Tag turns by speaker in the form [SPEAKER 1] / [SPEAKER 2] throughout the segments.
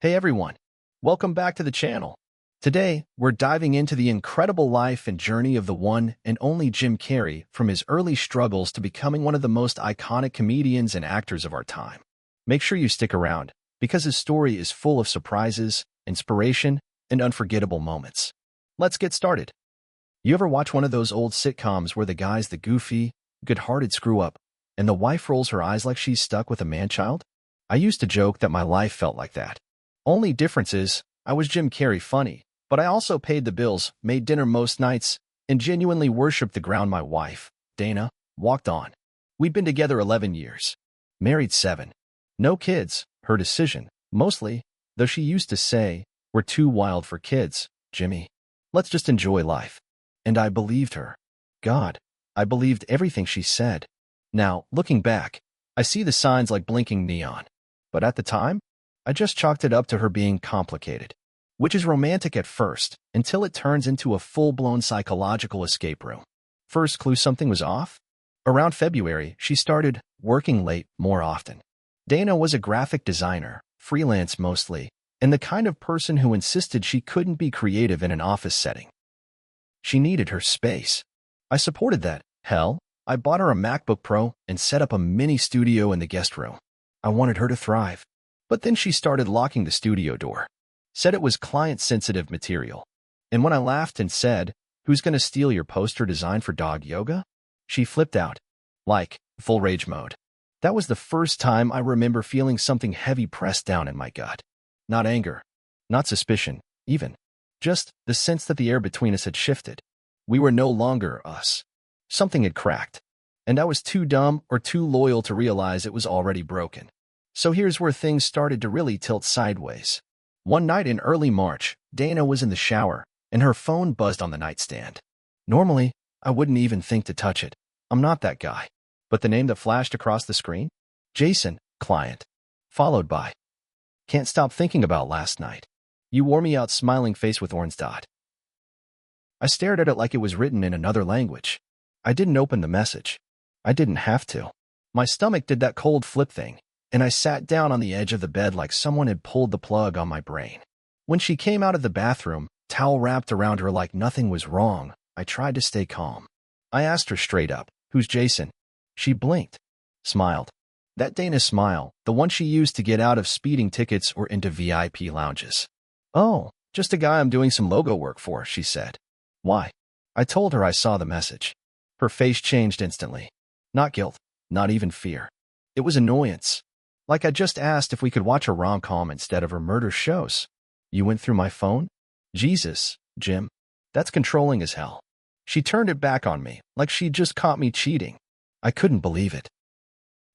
[SPEAKER 1] Hey everyone, welcome back to the channel. Today, we're diving into the incredible life and journey of the one and only Jim Carrey, from his early struggles to becoming one of the most iconic comedians and actors of our time. Make sure you stick around, because his story is full of surprises, inspiration, and unforgettable moments. Let's get started. You ever watch one of those old sitcoms where the guy's the goofy, good-hearted screw-up, and the wife rolls her eyes like she's stuck with a man-child? I used to joke that my life felt like that. Only difference is, I was Jim Carrey funny, but I also paid the bills, made dinner most nights, and genuinely worshipped the ground my wife, Dana, walked on. We'd been together 11 years. Married 7. No kids, her decision, mostly, though she used to say, "We're too wild for kids, Jimmy. Let's just enjoy life." And I believed her. God, I believed everything she said. Now, looking back, I see the signs like blinking neon. But at the time, I just chalked it up to her being complicated, which is romantic at first, until it turns into a full-blown psychological escape room. First clue something was off? Around February, she started working late more often. Dana was a graphic designer, freelance mostly, and the kind of person who insisted she couldn't be creative in an office setting. She needed her space. I supported that. Hell, I bought her a MacBook Pro and set up a mini studio in the guest room. I wanted her to thrive. But then she started locking the studio door. Said it was client-sensitive material. And when I laughed and said, "Who's gonna steal your poster design for dog yoga?" she flipped out. Like, full rage mode. That was the first time I remember feeling something heavy pressed down in my gut. Not anger. Not suspicion, even. Just the sense that the air between us had shifted. We were no longer us. Something had cracked. And I was too dumb or too loyal to realize it was already broken. So here's where things started to really tilt sideways. One night in early March, Dana was in the shower, and her phone buzzed on the nightstand. Normally, I wouldn't even think to touch it. I'm not that guy. But the name that flashed across the screen? Jason, client. Followed by, "Can't stop thinking about last night. You wore me out," smiling face with orange dot. I stared at it like it was written in another language. I didn't open the message. I didn't have to. My stomach did that cold flip thing, and I sat down on the edge of the bed like someone had pulled the plug on my brain. When she came out of the bathroom, towel wrapped around her like nothing was wrong, I tried to stay calm. I asked her straight up, "Who's Jason?" She blinked, smiled. That Dana smile, the one she used to get out of speeding tickets or into VIP lounges. "Oh, just a guy I'm doing some logo work for," she said. "Why?" I told her I saw the message. Her face changed instantly. Not guilt, not even fear. It was annoyance. Like I just asked if we could watch a rom-com instead of her murder shows. "You went through my phone?" Jesus, Jim. That's controlling as hell. She turned it back on me, like she'd just caught me cheating. I couldn't believe it.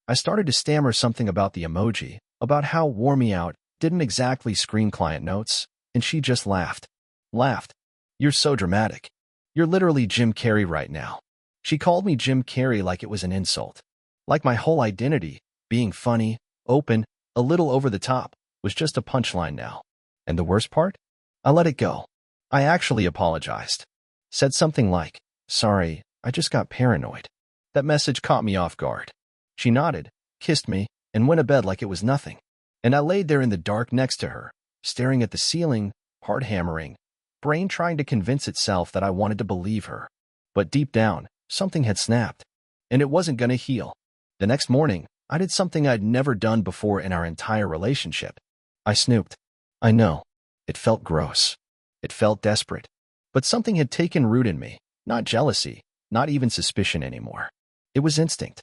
[SPEAKER 1] I started to stammer something about the emoji, about how "wore me out" didn't exactly scream client notes, and she just laughed. Laughed. "You're so dramatic. You're literally Jim Carrey right now." She called me Jim Carrey like it was an insult. Like my whole identity, being funny, open, a little over the top, was just a punchline now. And the worst part? I let it go. I actually apologized. Said something like, "Sorry, I just got paranoid." That message caught me off guard. She nodded, kissed me, and went to bed like it was nothing. And I laid there in the dark next to her, staring at the ceiling, heart hammering, brain trying to convince itself that I wanted to believe her. But deep down, something had snapped, and it wasn't gonna heal. The next morning, I did something I'd never done before in our entire relationship. I snooped. I know. It felt gross. It felt desperate. But something had taken root in me. Not jealousy, not even suspicion anymore. It was instinct.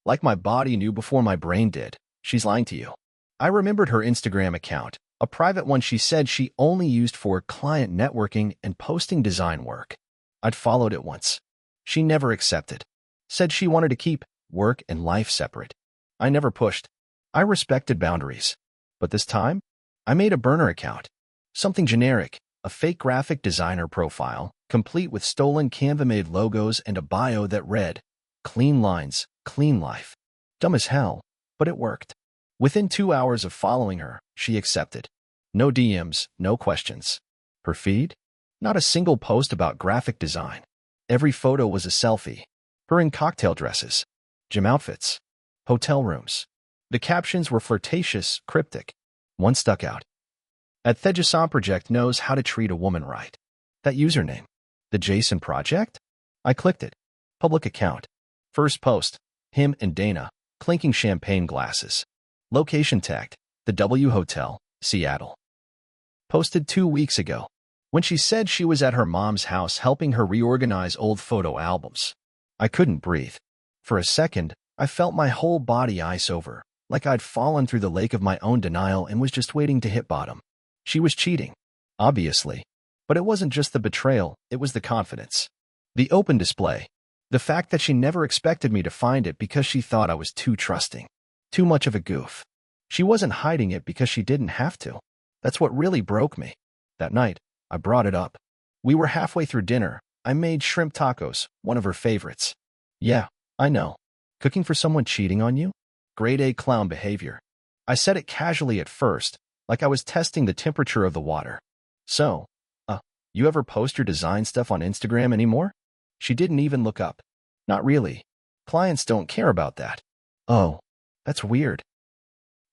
[SPEAKER 1] Like my body knew before my brain did. She's lying to you. I remembered her Instagram account, a private one she said she only used for client networking and posting design work. I'd followed it once. She never accepted. Said she wanted to keep work and life separate. I never pushed. I respected boundaries. But this time, I made a burner account. Something generic, a fake graphic designer profile, complete with stolen Canva-made logos and a bio that read, "Clean lines, clean life." Dumb as hell, but it worked. Within 2 hours of following her, she accepted. No DMs, no questions. Her feed? Not a single post about graphic design. Every photo was a selfie. Her in cocktail dresses, gym outfits, hotel rooms. The captions were flirtatious, cryptic. One stuck out. At Thejason Project knows how to treat a woman right. That username. The Jason Project? I clicked it. Public account. First post. Him and Dana, clinking champagne glasses. Location tagged. The W Hotel, Seattle. Posted 2 weeks ago, when she said she was at her mom's house helping her reorganize old photo albums. I couldn't breathe. For a second, I felt my whole body ice over, like I'd fallen through the lake of my own denial and was just waiting to hit bottom. She was cheating, obviously. But it wasn't just the betrayal, it was the confidence. The open display. The fact that she never expected me to find it because she thought I was too trusting. Too much of a goof. She wasn't hiding it because she didn't have to. That's what really broke me. That night, I brought it up. We were halfway through dinner. I made shrimp tacos, one of her favorites. Yeah, I know. Cooking for someone cheating on you? Grade A clown behavior. I said it casually at first, like I was testing the temperature of the water. So, you ever post your design stuff on Instagram anymore? She didn't even look up. Not really. Clients don't care about that. Oh, that's weird.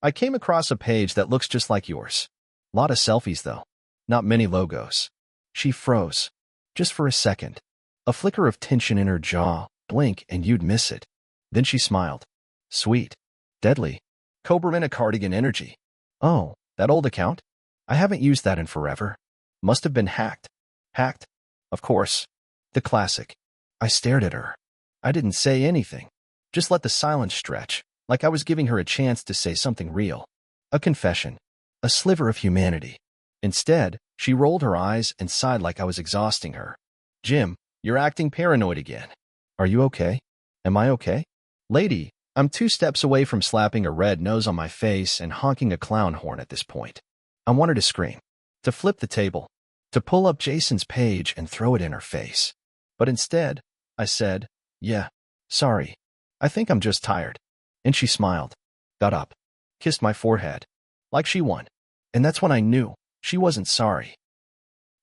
[SPEAKER 1] I came across a page that looks just like yours. Lot of selfies, though. Not many logos. She froze. Just for a second. A flicker of tension in her jaw. Blink and you'd miss it. Then she smiled. Sweet. Deadly. Cobra in a cardigan energy. Oh, that old account? I haven't used that in forever. Must have been hacked. Hacked? Of course. The classic. I stared at her. I didn't say anything. Just let the silence stretch, like I was giving her a chance to say something real. A confession. A sliver of humanity. Instead, she rolled her eyes and sighed like I was exhausting her. Jim, you're acting paranoid again. Are you okay? Am I okay? Lady, I'm 2 steps away from slapping a red nose on my face and honking a clown horn at this point. I wanted to scream. To flip the table. To pull up Jason's page and throw it in her face. But instead, I said, yeah, sorry. I think I'm just tired. And she smiled. Got up. Kissed my forehead. Like she won. And that's when I knew she wasn't sorry.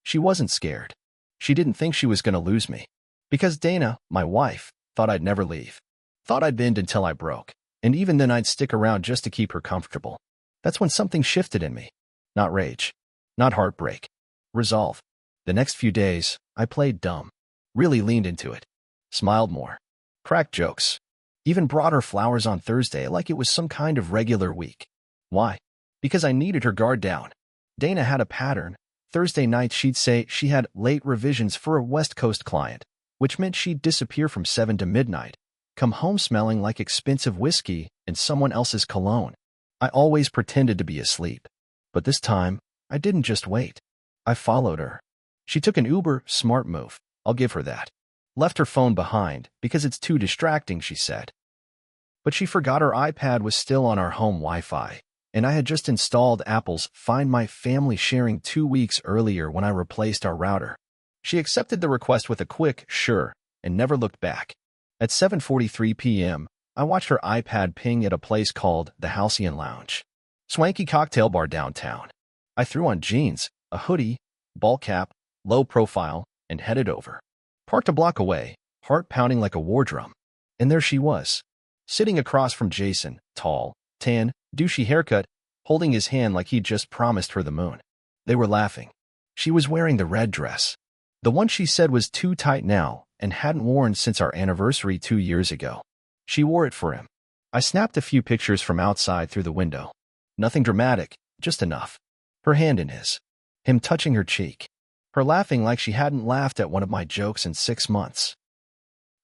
[SPEAKER 1] She wasn't scared. She didn't think she was going to lose me. Because Dana, my wife, thought I'd never leave. Thought I'd bend until I broke. And even then I'd stick around just to keep her comfortable. That's when something shifted in me. Not rage. Not heartbreak. Resolve. The next few days, I played dumb. Really leaned into it. Smiled more. Cracked jokes. Even brought her flowers on Thursday like it was some kind of regular week. Why? Because I needed her guard down. Dana had a pattern. Thursday nights she'd say she had late revisions for a West Coast client, which meant she'd disappear from 7 to midnight, come home smelling like expensive whiskey and someone else's cologne. I always pretended to be asleep. But this time, I didn't just wait. I followed her. She took an uber smart move. I'll give her that. Left her phone behind because it's too distracting, she said. But she forgot her iPad was still on our home Wi-Fi, and I had just installed Apple's Find My Family sharing 2 weeks earlier when I replaced our router. She accepted the request with a quick sure and never looked back. At 7:43 p.m., I watched her iPad ping at a place called the Halcyon Lounge. Swanky cocktail bar downtown. I threw on jeans, a hoodie, ball cap, low profile, and headed over. Parked a block away, heart pounding like a war drum. And there she was, sitting across from Jason, tall, tan, douchey haircut, holding his hand like he'd just promised her the moon. They were laughing. She was wearing the red dress. The one she said was too tight now and hadn't worn since our anniversary 2 years ago. She wore it for him. I snapped a few pictures from outside through the window. Nothing dramatic, just enough. Her hand in his. Him touching her cheek. Her laughing like she hadn't laughed at one of my jokes in 6 months.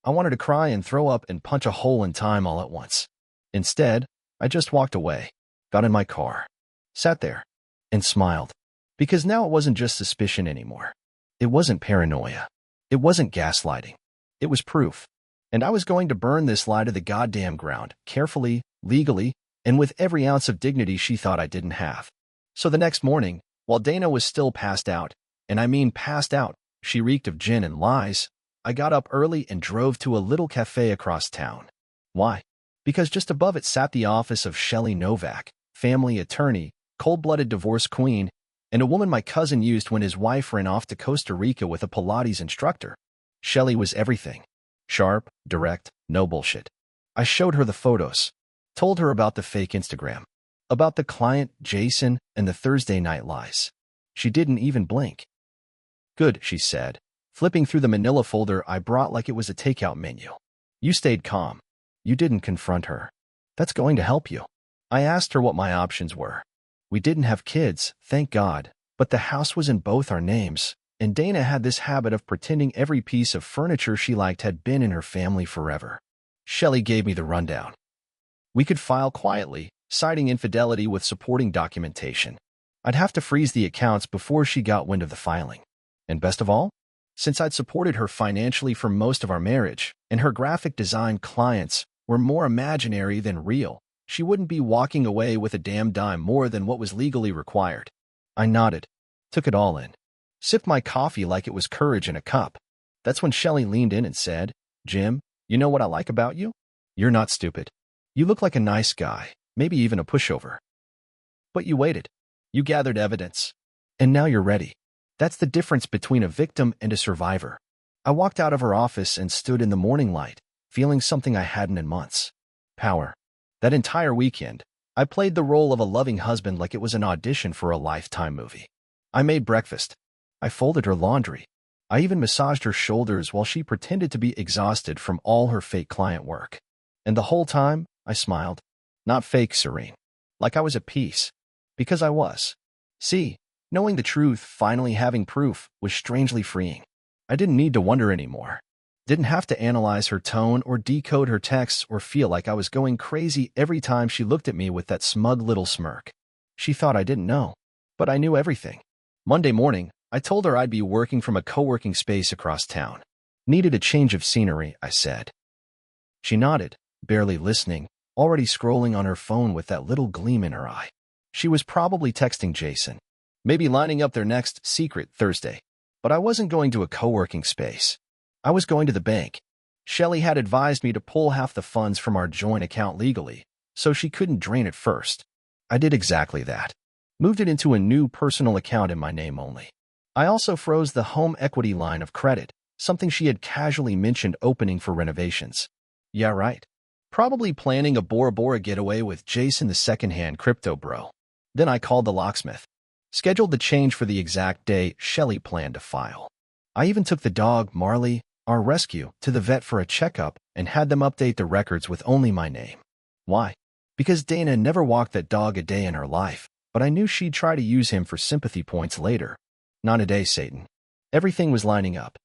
[SPEAKER 1] I wanted to cry and throw up and punch a hole in time all at once. Instead, I just walked away, got in my car, sat there, and smiled. Because now it wasn't just suspicion anymore. It wasn't paranoia. It wasn't gaslighting. It was proof. And I was going to burn this lie to the goddamn ground, carefully, legally, and with every ounce of dignity she thought I didn't have. So the next morning, while Dana was still passed out, and I mean passed out, she reeked of gin and lies, I got up early and drove to a little cafe across town. Why? Because just above it sat the office of Shelley Novak, family attorney, cold-blooded divorce queen, and a woman my cousin used when his wife ran off to Costa Rica with a Pilates instructor. Shelley was everything. Sharp, direct, no bullshit. I showed her the photos. Told her about the fake Instagram. About the client, Jason, and the Thursday night lies. She didn't even blink. Good, she said, flipping through the manila folder I brought like it was a takeout menu. You stayed calm. You didn't confront her. That's going to help you. I asked her what my options were. We didn't have kids, thank God, but the house was in both our names, and Dana had this habit of pretending every piece of furniture she liked had been in her family forever. Shelley gave me the rundown. We could file quietly, citing infidelity with supporting documentation. I'd have to freeze the accounts before she got wind of the filing. And best of all, since I'd supported her financially for most of our marriage, and her graphic design clients were more imaginary than real, she wouldn't be walking away with a damn dime more than what was legally required. I nodded, took it all in, sipped my coffee like it was courage in a cup. That's when Shelley leaned in and said, Jim, you know what I like about you? You're not stupid. You look like a nice guy, maybe even a pushover. But you waited. You gathered evidence. And now you're ready. That's the difference between a victim and a survivor. I walked out of her office and stood in the morning light, feeling something I hadn't in months. Power. That entire weekend, I played the role of a loving husband like it was an audition for a Lifetime movie. I made breakfast. I folded her laundry. I even massaged her shoulders while she pretended to be exhausted from all her fake client work. And the whole time, I smiled. Not fake serene. Like I was at peace. Because I was. See, knowing the truth, finally having proof, was strangely freeing. I didn't need to wonder anymore. Didn't have to analyze her tone or decode her texts or feel like I was going crazy every time she looked at me with that smug little smirk. She thought I didn't know. But I knew everything. Monday morning, I told her I'd be working from a co-working space across town. Needed a change of scenery, I said. She nodded, barely listening, already scrolling on her phone with that little gleam in her eye. She was probably texting Jason, maybe lining up their next secret Thursday. But I wasn't going to a co-working space. I was going to the bank. Shelley had advised me to pull half the funds from our joint account legally, so she couldn't drain it first. I did exactly that. Moved it into a new personal account in my name only. I also froze the home equity line of credit, something she had casually mentioned opening for renovations. Yeah, right. Probably planning a Bora Bora getaway with Jason, the secondhand crypto bro. Then I called the locksmith. Scheduled the change for the exact day Shelley planned to file. I even took the dog, Marley, our rescue, to the vet for a checkup and had them update the records with only my name. Why? Because Dana never walked that dog a day in her life, but I knew she'd try to use him for sympathy points later. Not a day, Satan. Everything was lining up.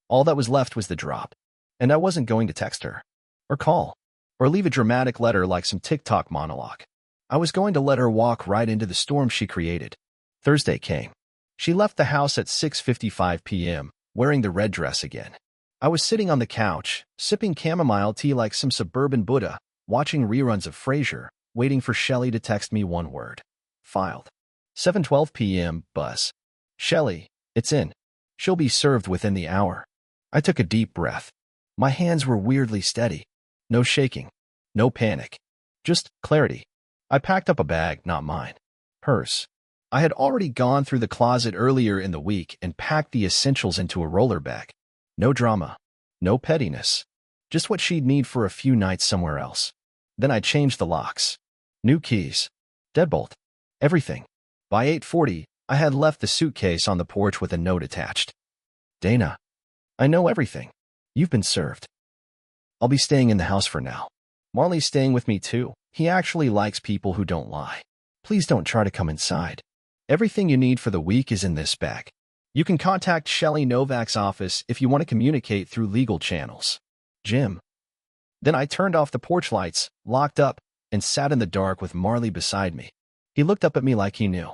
[SPEAKER 1] All that was left was the drop. And I wasn't going to text her, or call, or leave a dramatic letter like some TikTok monologue. I was going to let her walk right into the storm she created. Thursday came. She left the house at 6:55 p.m., wearing the red dress again. I was sitting on the couch, sipping chamomile tea like some suburban Buddha, watching reruns of Frasier, waiting for Shelley to text me one word. Filed. 7:12 p.m., buzz. Shelley, it's in. She'll be served within the hour. I took a deep breath. My hands were weirdly steady. No shaking. No panic. Just clarity. I packed up a bag, not mine. Hers. I had already gone through the closet earlier in the week and packed the essentials into a roller bag. No drama. No pettiness. Just what she'd need for a few nights somewhere else. Then I changed the locks. New keys. Deadbolt. Everything. By 8:40, I had left the suitcase on the porch with a note attached. Dana, I know everything. You've been served. I'll be staying in the house for now. Marley's staying with me too. He actually likes people who don't lie. Please don't try to come inside. Everything you need for the week is in this bag. You can contact Shelley Novak's office if you want to communicate through legal channels. Jim. Then I turned off the porch lights, locked up, and sat in the dark with Marley beside me. He looked up at me like he knew.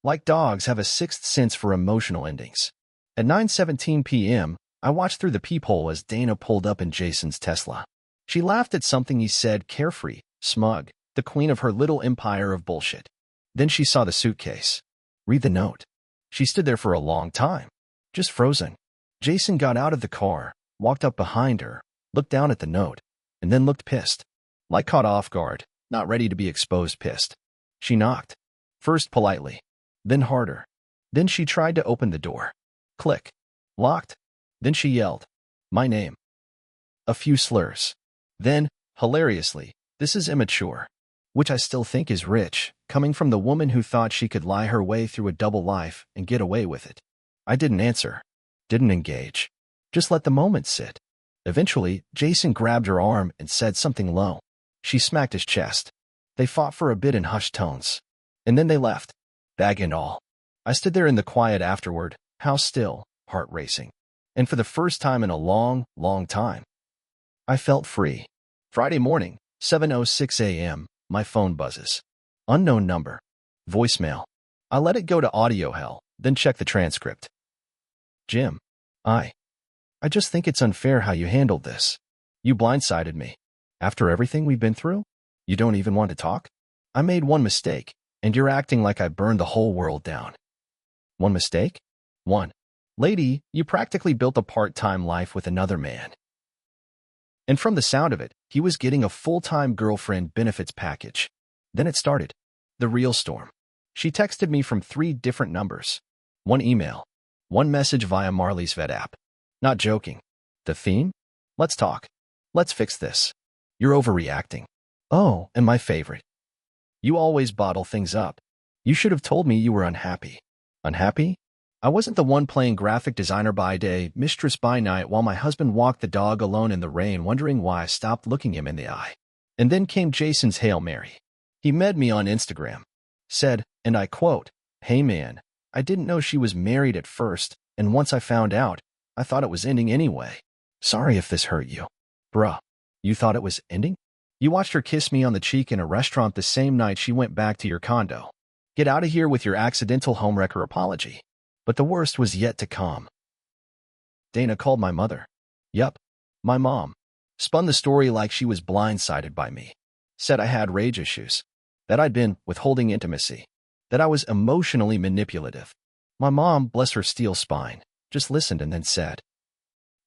[SPEAKER 1] Like dogs have a sixth sense for emotional endings. At 9:17 p.m., I watched through the peephole as Dana pulled up in Jason's Tesla. She laughed at something he said, carefree, smug, the queen of her little empire of bullshit. Then she saw the suitcase. Read the note. She stood there for a long time, just frozen. Jason got out of the car, walked up behind her, looked down at the note, and then looked pissed. Like caught off guard, not ready to be exposed pissed. She knocked. First politely, then harder. Then she tried to open the door. Click. Locked. Then she yelled, my name. A few slurs. Then, hilariously, this is immature. which I still think is rich, coming from the woman who thought she could lie her way through a double life and get away with it. I didn't answer, didn't engage, just let the moment sit. Eventually, Jason grabbed her arm and said something low. She smacked his chest. They fought for a bit in hushed tones. And then they left, bag and all. I stood there in the quiet afterward, house still, heart racing. And for the first time in a long, long time, I felt free. Friday morning, 7:06 a.m., my phone buzzes. Unknown number. Voicemail. I let it go to audio hell, then check the transcript. Jim, I just think it's unfair how you handled this. You blindsided me. After everything we've been through, you don't even want to talk? I made one mistake, and you're acting like I burned the whole world down. One mistake? One. Lady, you practically built a part-time life with another man. And from the sound of it, he was getting a full-time girlfriend benefits package. Then it started. The real storm. She texted me from 3 different numbers. 1 email. 1 message via Marley's vet app. Not joking. The theme? Let's talk. Let's fix this. You're overreacting. Oh, and my favorite. You always bottle things up. You should have told me you were unhappy. Unhappy? I wasn't the one playing graphic designer by day, mistress by night, while my husband walked the dog alone in the rain, wondering why I stopped looking him in the eye. And then came Jason's Hail Mary. He met me on Instagram. Said, and I quote, "Hey man, I didn't know she was married at first, and once I found out, I thought it was ending anyway. Sorry if this hurt you." Bruh, you thought it was ending? You watched her kiss me on the cheek in a restaurant the same night she went back to your condo. Get out of here with your accidental homewrecker apology. But the worst was yet to come. Dana called my mother. Yup, my mom. Spun the story like she was blindsided by me. Said I had rage issues. That I'd been withholding intimacy. That I was emotionally manipulative. My mom, bless her steel spine, just listened and then said,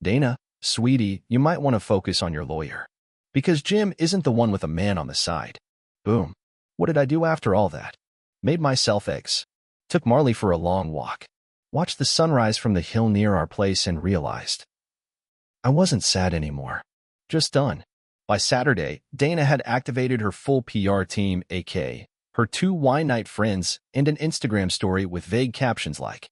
[SPEAKER 1] "Dana, sweetie, you might want to focus on your lawyer. Because Jim isn't the one with a man on the side." Boom. What did I do after all that? Made myself eggs. Took Marley for a long walk. Watched the sunrise from the hill near our place and realized I wasn't sad anymore. Just done. By Saturday, Dana had activated her full PR team, aka her 2 wine night friends, and an Instagram story with vague captions like,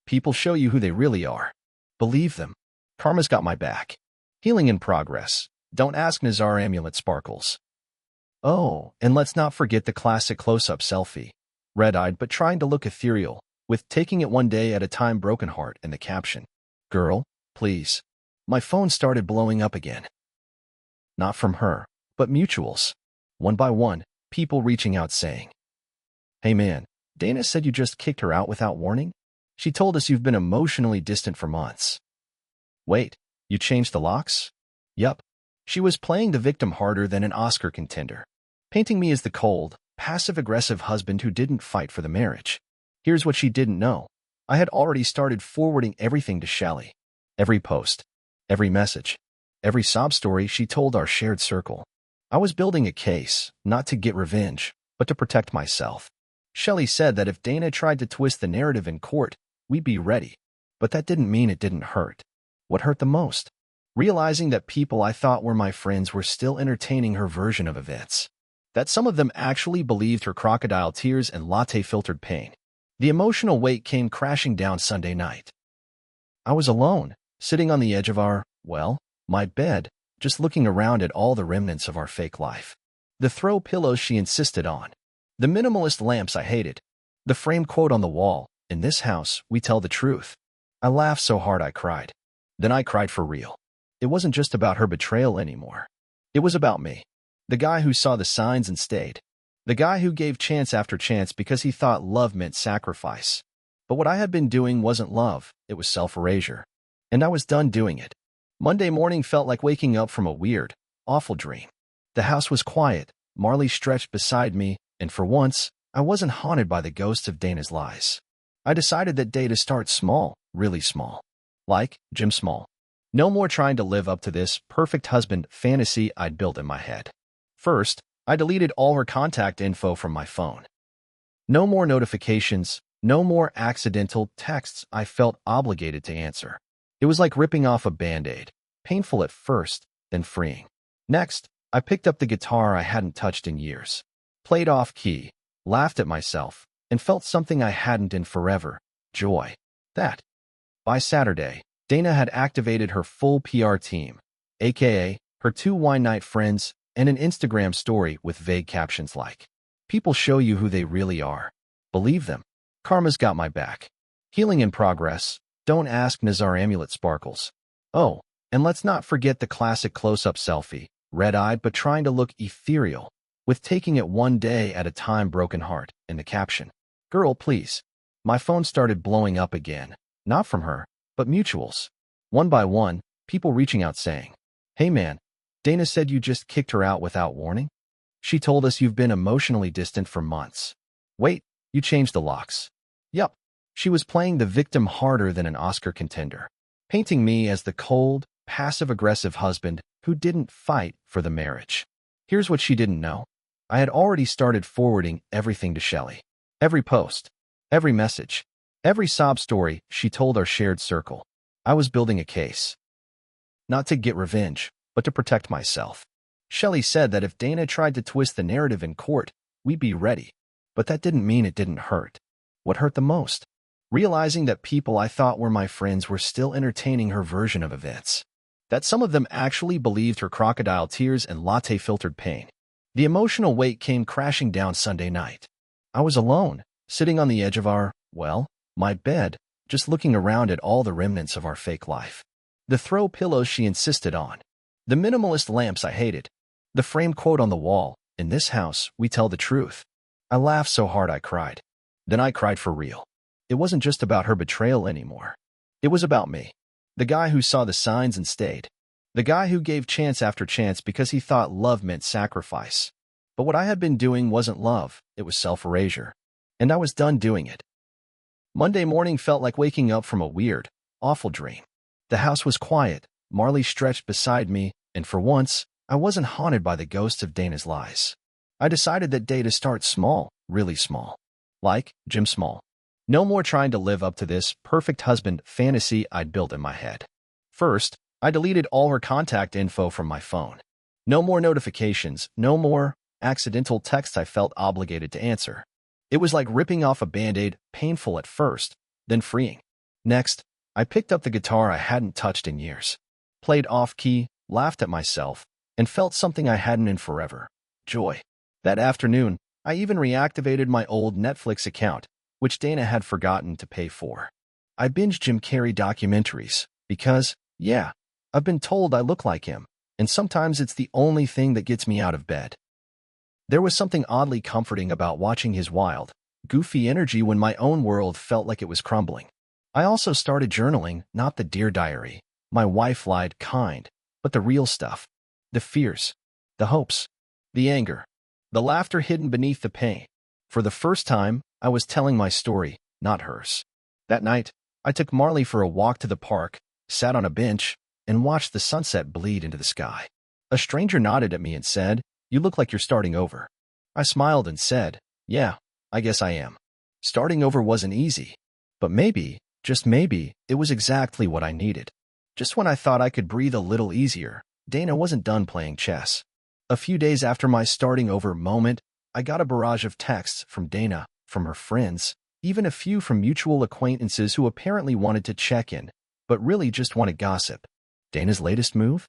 [SPEAKER 1] "People show you who they really are. Believe them. Karma's got my back. Healing in progress. Don't ask Nazar amulet sparkles." Oh, and let's not forget the classic close-up selfie. Red-eyed but trying to look ethereal, with "taking it one day at a time broken heart" in the caption. Girl, please. My phone started blowing up again. Not from her, but mutuals. One by one, people reaching out saying, "Hey man, Dana said you just kicked her out without warning? She told us you've been emotionally distant for months." Wait, you changed the locks? Yup. She was playing the victim harder than an Oscar contender, painting me as the cold, passive-aggressive husband who didn't fight for the marriage. Here's what she didn't know. I had already started forwarding everything to Shelly. Every post, every message, every sob story she told our shared circle. I was building a case, not to get revenge, but to protect myself. Shelly said that if Dana tried to twist the narrative in court, we'd be ready. But that didn't mean it didn't hurt. What hurt the most? Realizing that people I thought were my friends were still entertaining her version of events. That some of them actually believed her crocodile tears and latte-filtered pain. The emotional weight came crashing down Sunday night. I was alone, sitting on the edge of my bed, just looking around at all the remnants of our fake life. The throw pillows she insisted on. The minimalist lamps I hated. The framed quote on the wall, "In this house, we tell the truth." I laughed so hard I cried. Then I cried for real. It wasn't just about her betrayal anymore. It was about me. The guy who saw the signs and stayed. The guy who gave chance after chance because he thought love meant sacrifice. But what I had been doing wasn't love, it was self-erasure. And I was done doing it. Monday morning felt like waking up from a weird, awful dream. The house was quiet, Marley stretched beside me, and for once, I wasn't haunted by the ghosts of Dana's lies. I decided that day to start small, really small. Like Jim Small. No more trying to live up to this perfect husband fantasy I'd built in my head. First, I deleted all her contact info from my phone. No more notifications, no more accidental texts I felt obligated to answer. It was like ripping off a Band-Aid, painful at first, then freeing. Next, I picked up the guitar I hadn't touched in years. Played off key, laughed at myself, and felt something I hadn't in forever, joy. That. By Saturday, Dana had activated her full PR team, aka her 2 wine night friends, and an Instagram story with vague captions like, "People show you who they really are. Believe them. Karma's got my back. Healing in progress. Don't ask Nazar Amulet Sparkles." Oh, and let's not forget the classic close-up selfie, red-eyed but trying to look ethereal, with "taking it one day at a time broken heart" in the caption. Girl, please. My phone started blowing up again, not from her, but mutuals. One by one, people reaching out saying, "Hey man, Dana said you just kicked her out without warning? She told us you've been emotionally distant for months. Wait, you changed the locks." Yup, she was playing the victim harder than an Oscar contender, painting me as the cold, passive-aggressive husband who didn't fight for the marriage. Here's what she didn't know. I had already started forwarding everything to Shelley. Every post, every message, every sob story she told our shared circle. I was building a case. Not to get revenge, but to protect myself. Shelley said that if Dana tried to twist the narrative in court, we'd be ready. But that didn't mean it didn't hurt. What hurt the most? Realizing that people I thought were my friends were still entertaining her version of events. That some of them actually believed her crocodile tears and latte-filtered pain. The emotional weight came crashing down Sunday night. I was alone, sitting on the edge of my bed, just looking around at all the remnants of our fake life. The throw pillows she insisted on. The minimalist lamps I hated. The framed quote on the wall, "In this house, we tell the truth." I laughed so hard I cried. Then I cried for real. It wasn't just about her betrayal anymore. It was about me. The guy who saw the signs and stayed. The guy who gave chance after chance because he thought love meant sacrifice. But what I had been doing wasn't love, it was self-erasure. And I was done doing it. Monday morning felt like waking up from a weird, awful dream. The house was quiet, Marley stretched beside me, and for once, I wasn't haunted by the ghosts of Dana's lies. I decided that day to start small, really small. Like Jim Small. No more trying to live up to this perfect husband fantasy I'd built in my head. First, I deleted all her contact info from my phone. No more notifications, no more accidental texts I felt obligated to answer. It was like ripping off a Band-Aid, painful at first, then freeing. Next, I picked up the guitar I hadn't touched in years. Played off-key, laughed at myself, and felt something I hadn't in forever. Joy. That afternoon, I even reactivated my old Netflix account, which Dana had forgotten to pay for. I binged Jim Carrey documentaries, because, yeah, I've been told I look like him, and sometimes it's the only thing that gets me out of bed. There was something oddly comforting about watching his wild, goofy energy when my own world felt like it was crumbling. I also started journaling, not the Dear Diary, my wife lied kind, but the real stuff. The fears, the hopes, the anger, the laughter hidden beneath the pain. For the first time, I was telling my story, not hers. That night, I took Marley for a walk to the park, sat on a bench, and watched the sunset bleed into the sky. A stranger nodded at me and said, "You look like you're starting over." I smiled and said, "Yeah, I guess I am." Starting over wasn't easy, but maybe, just maybe, it was exactly what I needed. Just when I thought I could breathe a little easier, Dana wasn't done playing chess. A few days after my starting over moment, I got a barrage of texts from Dana, from her friends, even a few from mutual acquaintances who apparently wanted to check in, but really just wanted gossip. Dana's latest move?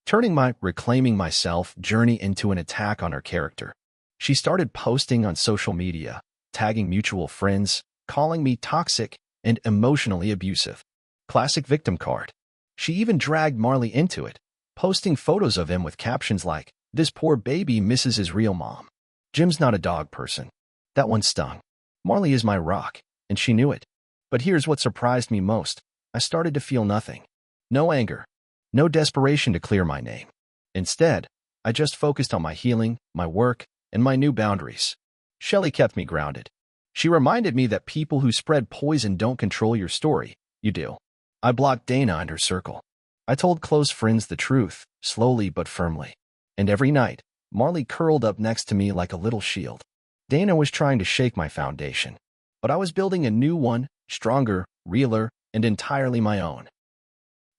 [SPEAKER 1] Turning my reclaiming myself journey into an attack on her character. She started posting on social media, tagging mutual friends, calling me toxic and emotionally abusive. Classic victim card. She even dragged Marley into it, posting photos of him with captions like, "This poor baby misses his real mom. Jim's not a dog person." That one stung. Marley is my rock, and she knew it. But here's what surprised me most. I started to feel nothing. No anger. No desperation to clear my name. Instead, I just focused on my healing, my work, and my new boundaries. Shelley kept me grounded. She reminded me that people who spread poison don't control your story. You do. I blocked Dana and her circle. I told close friends the truth, slowly but firmly. And every night, Marley curled up next to me like a little shield. Dana was trying to shake my foundation, but I was building a new one, stronger, realer, and entirely my own.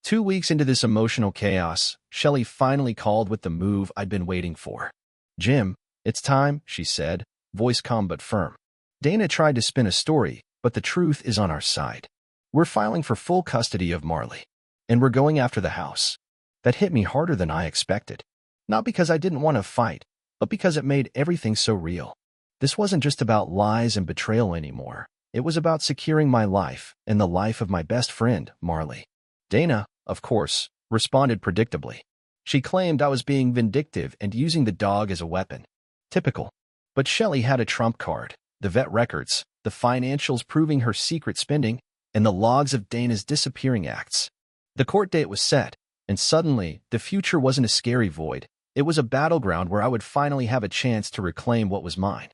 [SPEAKER 1] 2 weeks into this emotional chaos, Shelley finally called with the move I'd been waiting for. "Jim, "It's time," she said, voice calm but firm. "Dana tried to spin a story, but the truth is on our side. We're filing for full custody of Marley, and we're going after the house." That hit me harder than I expected. Not because I didn't want to fight, but because it made everything so real. This wasn't just about lies and betrayal anymore. It was about securing my life and the life of my best friend, Marley. Dana, of course, responded predictably. She claimed I was being vindictive and using the dog as a weapon. Typical. But Shelley had a trump card: the vet records, the financials proving her secret spending, and the logs of Dana's disappearing acts. The court date was set, and suddenly, the future wasn't a scary void. It was a battleground where I would finally have a chance to reclaim what was mine.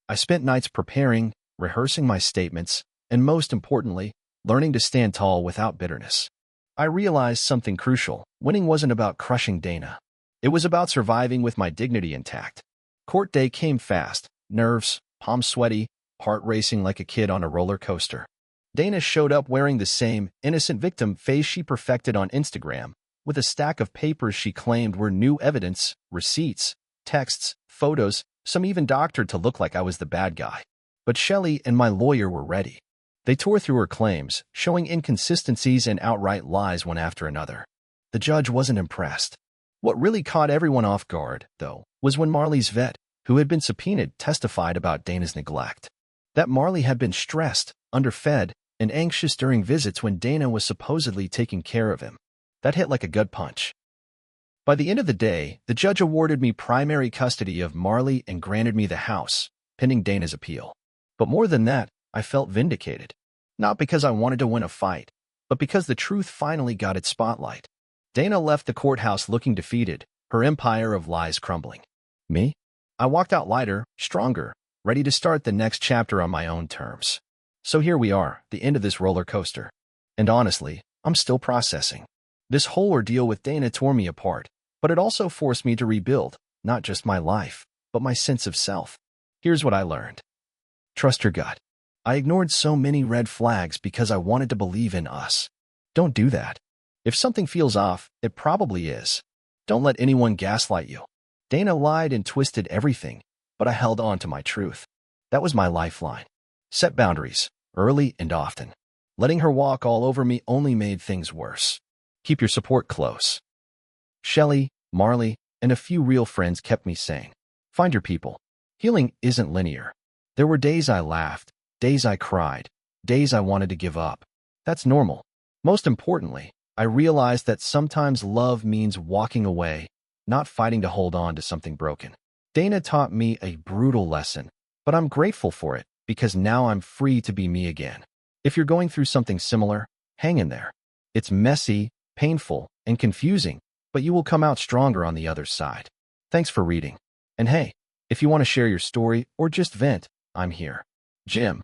[SPEAKER 1] I spent nights preparing, rehearsing my statements, and most importantly, learning to stand tall without bitterness. I realized something crucial. Winning wasn't about crushing Dana. It was about surviving with my dignity intact. Court day came fast, nerves, palms sweaty, heart racing like a kid on a roller coaster. Dana showed up wearing the same innocent victim face she perfected on Instagram, with a stack of papers she claimed were new evidence, receipts, texts, photos, some even doctored to look like I was the bad guy. But Shelley and my lawyer were ready. They tore through her claims, showing inconsistencies and outright lies one after another. The judge wasn't impressed. What really caught everyone off guard, though, was when Marley's vet, who had been subpoenaed, testified about Dana's neglect. That Marley had been stressed, underfed, and anxious during visits when Dana was supposedly taking care of him. That hit like a gut punch. By the end of the day, the judge awarded me primary custody of Marley and granted me the house, pending Dana's appeal. But more than that, I felt vindicated. Not because I wanted to win a fight, but because the truth finally got its spotlight. Dana left the courthouse looking defeated, her empire of lies crumbling. Me? I walked out lighter, stronger, ready to start the next chapter on my own terms. So here we are, the end of this roller coaster. And honestly, I'm still processing. This whole ordeal with Dana tore me apart, but it also forced me to rebuild, not just my life, but my sense of self. Here's what I learned. Trust your gut. I ignored so many red flags because I wanted to believe in us. Don't do that. If something feels off, it probably is. Don't let anyone gaslight you. Dana lied and twisted everything, but I held on to my truth. That was my lifeline. Set boundaries, early and often. Letting her walk all over me only made things worse. Keep your support close. Shelley, Marley, and a few real friends kept me sane. Find your people. Healing isn't linear. There were days I laughed, days I cried, days I wanted to give up. That's normal. Most importantly, I realized that sometimes love means walking away, not fighting to hold on to something broken. Dana taught me a brutal lesson, but I'm grateful for it because now I'm free to be me again. If you're going through something similar, hang in there. It's messy, painful, and confusing, but you will come out stronger on the other side. Thanks for reading. And hey, if you want to share your story or just vent, I'm here. Jim.